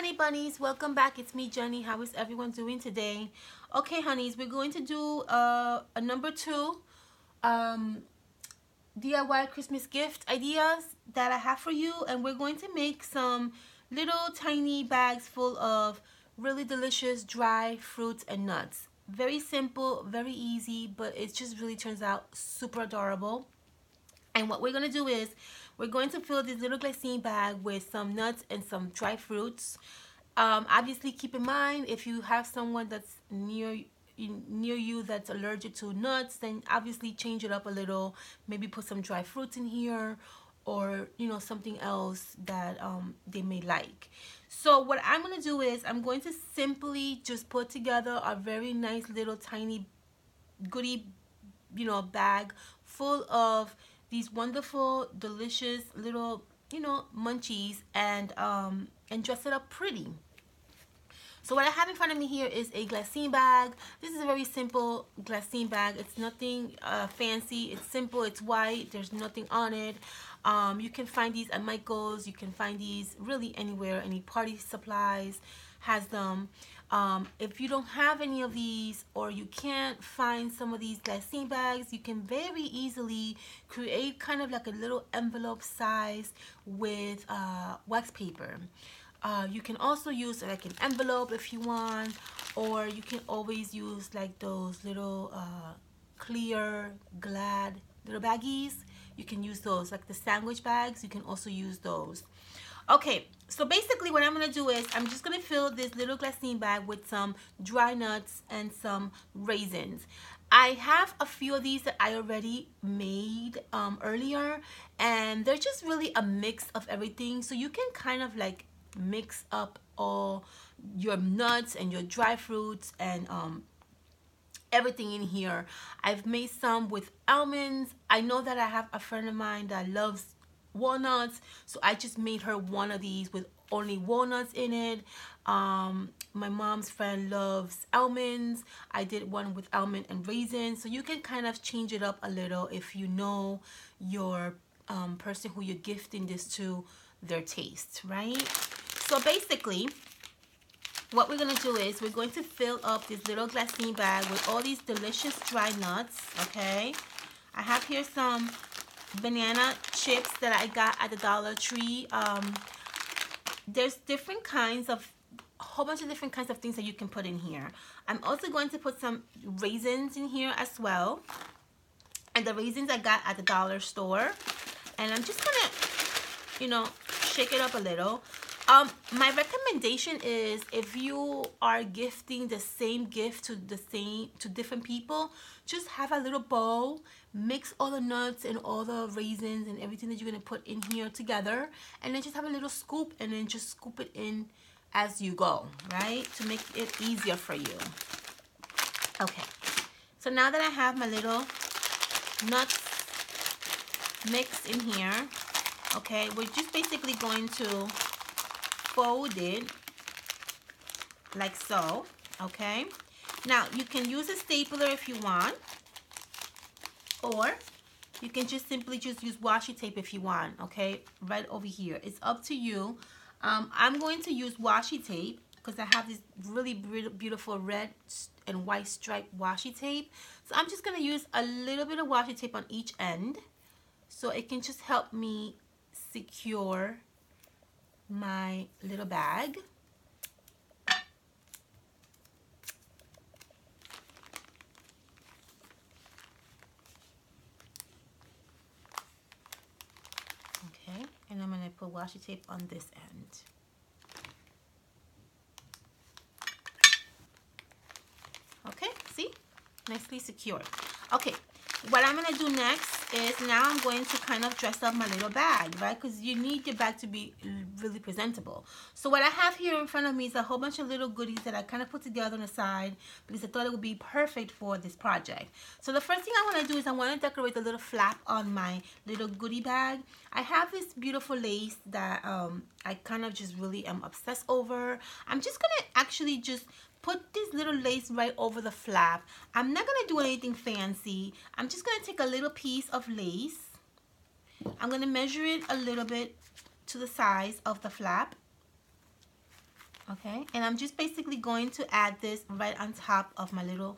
honey bunnies, welcome back. It's me, Jenny. How is everyone doing today? Okay, honeys, we're going to do a number 2 DIY Christmas gift ideas that I have for you, and we're going to make some little tiny bags full of really delicious dry fruits and nuts. Very simple, very easy, but it just really turns out super adorable. And what we're going to do is we're going to fill this little glassine bag with some nuts and some dry fruits. Obviously, keep in mind, if you have someone that's near you that's allergic to nuts, then obviously change it up a little. Maybe put some dry fruits in here, or something else that they may like. So what I'm going to do is I'm going to simply just put together a very nice little tiny goodie bag full of these wonderful, delicious little, munchies, and dress it up pretty. So what I have in front of me here is a glassine bag. This is a very simple glassine bag. It's nothing fancy. It's simple. It's white. There's nothing on it. You can find these at Michael's. You can find these really anywhere. Any party supplies has them. If you don't have any of these, or you can't find some of these glassine bags, you can very easily create kind of like a little envelope size with wax paper. You can also use like an envelope if you want, or you can always use like those little clear Glad little baggies. You can use those, like the sandwich bags. You can also use those. Okay, so basically what I'm going to do is I'm just going to fill this little glassine bag with some dry nuts and some raisins. I have a few of these that I already made earlier, and they're just really a mix of everything. So you can kind of like mix up all your nuts and your dry fruits and everything in here. I've made some with almonds. I know that I have a friend of mine that loves walnuts, so I just made her one of these with only walnuts in it. My mom's friend loves almonds. I did one with almond and raisins. So you can kind of change it up a little if you know your person who you're gifting this to, their taste, right? So basically what we're going to do is we're going to fill up this little glassine bag with all these delicious dry nuts. Okay, I have here some banana chips that I got at the Dollar Tree. There's different kinds of, a whole bunch of different kinds of things that you can put in here. I'm also going to put some raisins in here as well, and the raisins I got at the dollar store. And I'm just gonna shake it up a little. My recommendation is, if you are gifting the same gift to different people, just have a little bowl, mix all the nuts and all the raisins and everything that you're gonna put in here together, and then just have a little scoop, and then just scoop it in as you go, right? To make it easier for you. Okay, so now that I have my little nuts mixed in here, okay, we're just basically going to fold it like so. Okay, now you can use a stapler if you want, or you can just simply just use washi tape if you want. Okay, right over here, it's up to you. I'm going to use washi tape because I have this really beautiful red and white striped washi tape. So I'm just going to use a little bit of washi tape on each end, so it can just help me secure my little bag. Okay, and I'm going to put washi tape on this end. Okay, see? Nicely secured. Okay, what I'm going to do next is now I'm going to kind of dress up my little bag, right? Because you need your bag to be really presentable. So what I have here in front of me is a whole bunch of little goodies that I kind of put together on the side because I thought it would be perfect for this project. So the first thing I want to do is I want to decorate the little flap on my little goodie bag. I have this beautiful lace that I kind of just really am obsessed over. I'm just going to actually just put this little lace right over the flap. I'm not going to do anything fancy. I'm just going to take a little piece of lace. I'm going to measure it a little bit to the size of the flap. Okay, and I'm just basically going to add this right on top of my little,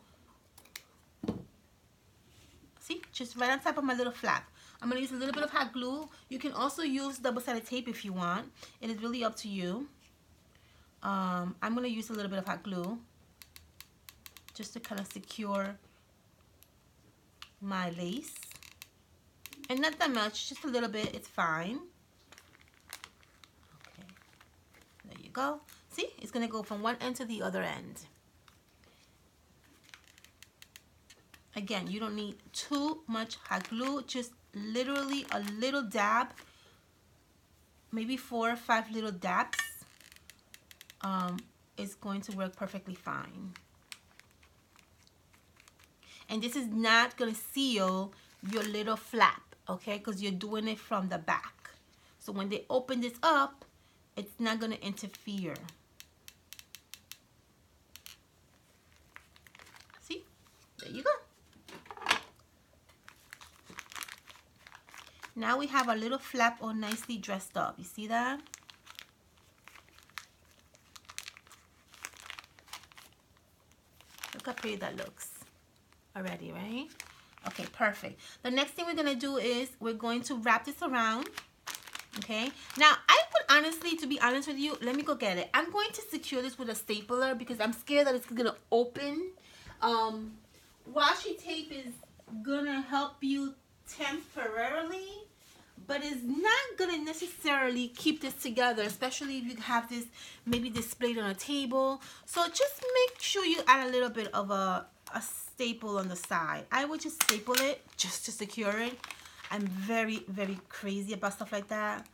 see, just right on top of my little flap. I'm going to use a little bit of hot glue. You can also use double-sided tape if you want. It is really up to you. I'm going to use a little bit of hot glue just to kind of secure my lace. And not that much, just a little bit, it's fine. Okay, there you go. See, it's going to go from one end to the other end. Again, you don't need too much hot glue, just literally a little dab, maybe 4 or 5 little dabs is going to work perfectly fine. And this is not going to seal your little flap, okay, because you're doing it from the back. So when they open this up, it's not going to interfere. See, there you go. Now we have our little flap all nicely dressed up. You see that? Look how pretty that looks already, right? Okay, perfect. The next thing we're going to do is we're going to wrap this around. Okay, now I would honestly, to be honest with you, let me go get it. I'm going to secure this with a stapler because I'm scared that it's going to open. Washi tape is going to help you temporarily, but it's not going to necessarily keep this together, especially if you have this maybe displayed on a table. So just make sure you add a little bit of a staple on the side. I would just staple it just to secure it. I'm very, very crazy about stuff like that.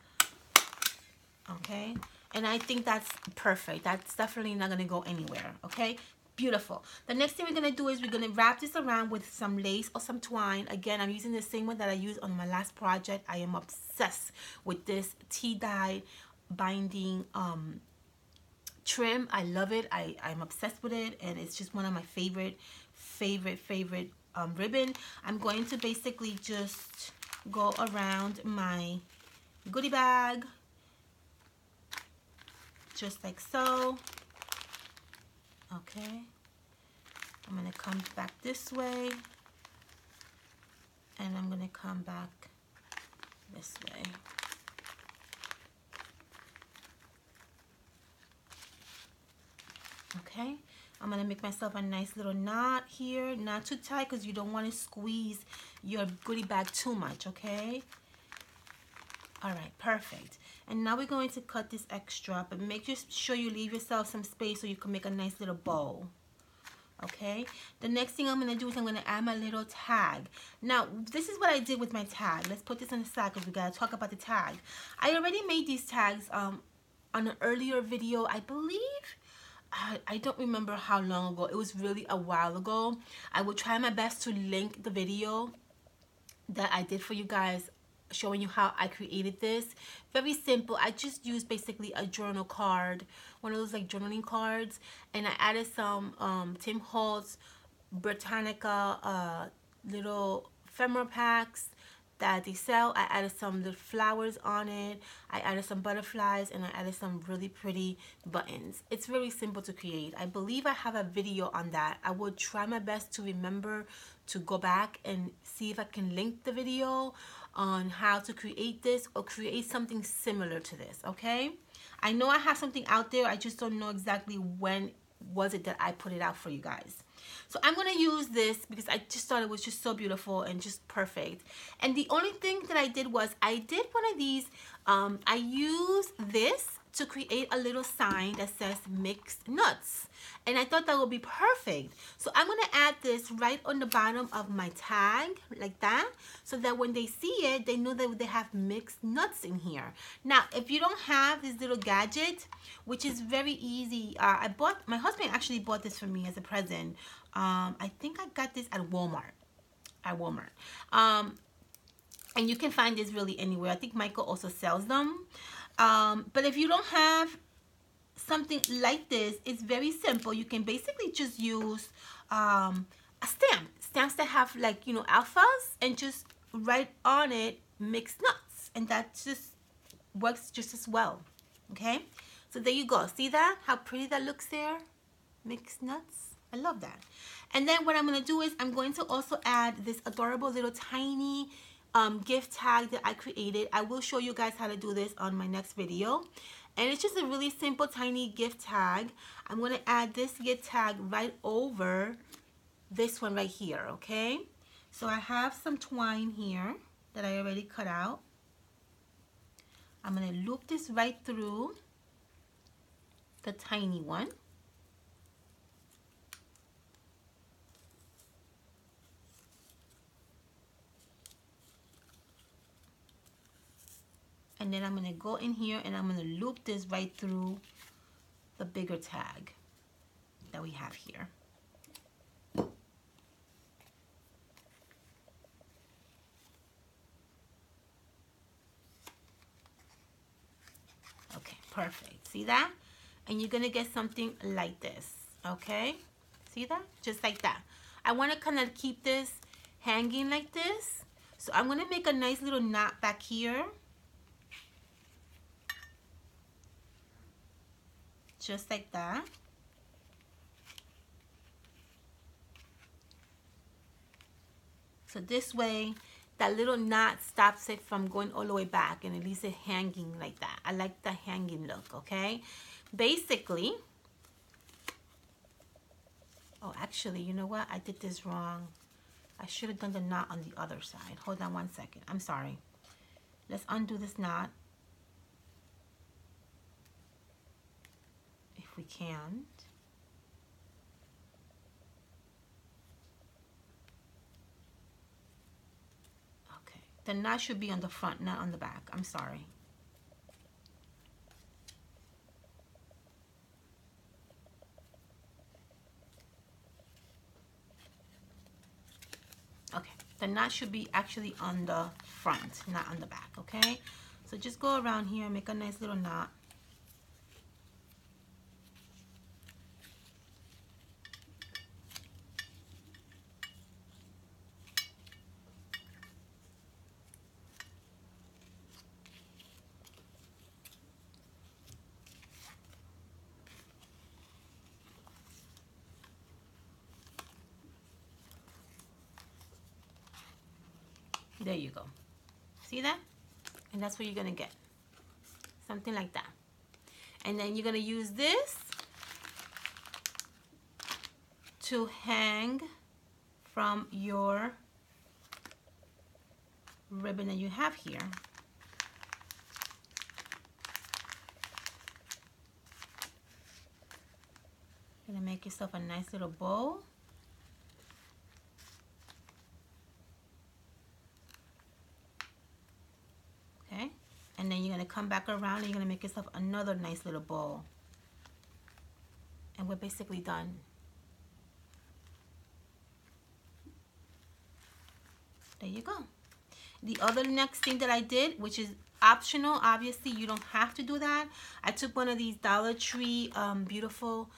Okay, and I think that's perfect. That's definitely not going to go anywhere. Okay, beautiful. The next thing we're going to do is we're going to wrap this around with some lace or some twine. Again, I'm using the same one that I used on my last project. I am obsessed with this tea-dye binding trim. I love it. I'm obsessed with it, and it's just one of my favorite ribbon. I'm going to basically just go around my goodie bag just like so. Okay, I'm going to come back this way, and I'm going to come back this way. Okay, I'm going to make myself a nice little knot here, not too tight because you don't want to squeeze your goodie bag too much, okay? All right, perfect. And now we're going to cut this extra, but make sure you leave yourself some space so you can make a nice little bow. Okay, the next thing I'm going to do is I'm going to add my little tag. Now, this is what I did with my tag. Let's put this on the side because we got to talk about the tag. I already made these tags on an earlier video, I believe. I don't remember how long ago. It was really a while ago. I will try my best to link the video that I did for you guys, showing you how I created this. Very simple. I just used basically a journal card, one of those like journaling cards, and I added some Tim Holtz Britannica little ephemera packs that they sell. I added some little flowers on it. I added some butterflies, and I added some really pretty buttons. It's very simple to create. I believe I have a video on that. I will try my best to remember to go back and see if I can link the video on how to create this or create something similar to this, okay? I know I have something out there. I just don't know exactly when was it that I put it out for you guys. So I'm going to use this because I just thought it was just so beautiful and just perfect. And the only thing that I did was I did one of these. I used this to create a little sign that says mixed nuts. And I thought that would be perfect. So I'm going to add this right on the bottom of my tag like that, so that when they see it, they know that they have mixed nuts in here. Now, if you don't have this little gadget, which is very easy, my husband actually bought this for me as a present. I think I got this at Walmart. And you can find this really anywhere. I think Michael also sells them. But if you don't have something like this, it's very simple. You can basically just use a stamps that have, like, you know, alphas, and just write on it mixed nuts, and that just works just as well. Okay, So there you go. See that? How pretty that looks there? Mixed nuts. I love that. And then what I'm going to do is I'm going to also add this adorable little tiny gift tag that I created. I will show you guys how to do this on my next video. And it's just a really simple tiny gift tag. I'm going to add this gift tag right over this one right here, okay? So I have some twine here that I already cut out. I'm going to loop this right through the tiny one. And then I'm going to go in here and I'm going to loop this right through the bigger tag that we have here. Okay, perfect. See that? And you're going to get something like this, okay? See that? Just like that. I want to kind of keep this hanging like this. So I'm going to make a nice little knot back here. Just like that. So this way, that little knot stops it from going all the way back and it leaves it hanging like that. I like the hanging look, okay? Basically, oh, actually, you know what? I did this wrong. I should have done the knot on the other side. Hold on one second. I'm sorry. Let's undo this knot. If we can. Okay. The knot should be on the front, not on the back. I'm sorry. Okay, the knot should be actually on the front, not on the back, okay? So just go around here and make a nice little knot. There you go. See that? And that's what you're gonna get. Something like that. And then you're gonna use this to hang from your ribbon that you have here. You're gonna make yourself a nice little bow. And then you're going to come back around and you're going to make yourself another nice little bowl. And we're basically done. There you go. The other next thing that I did, which is optional, obviously you don't have to do that. I took one of these Dollar Tree beautiful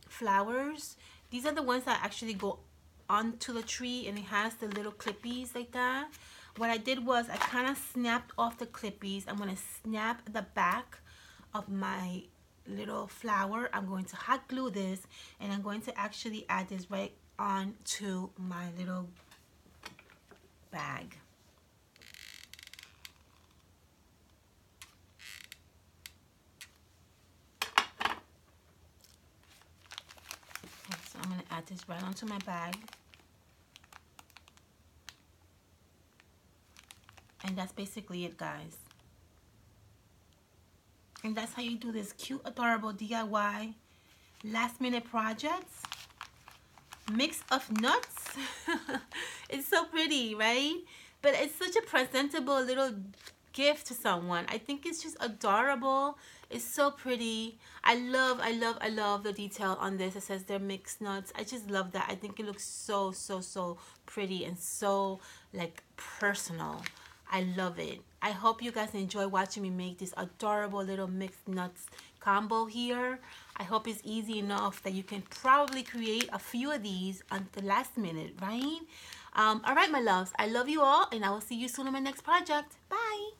flowers. These are the ones that actually go onto the tree and it has the little clippies like that. What I did was I kind of snapped off the clippies. I'm going to snap the back of my little flower. I'm going to hot glue this and I'm going to actually add this right onto my little bag. Okay, so I'm going to add this right onto my bag. And that's basically it, guys. And that's how you do this cute, adorable DIY last minute projects. Mix of nuts. It's so pretty, right? But it's such a presentable little gift to someone. I think it's just adorable. It's so pretty. I love the detail on this. It says they're mixed nuts. I just love that. I think it looks so pretty and so like personal. I love it. I hope you guys enjoy watching me make this adorable little mixed nuts combo here. I hope it's easy enough that you can probably create a few of these on the last minute, right? All right, my loves. I love you all, and I will see you soon on my next project. Bye.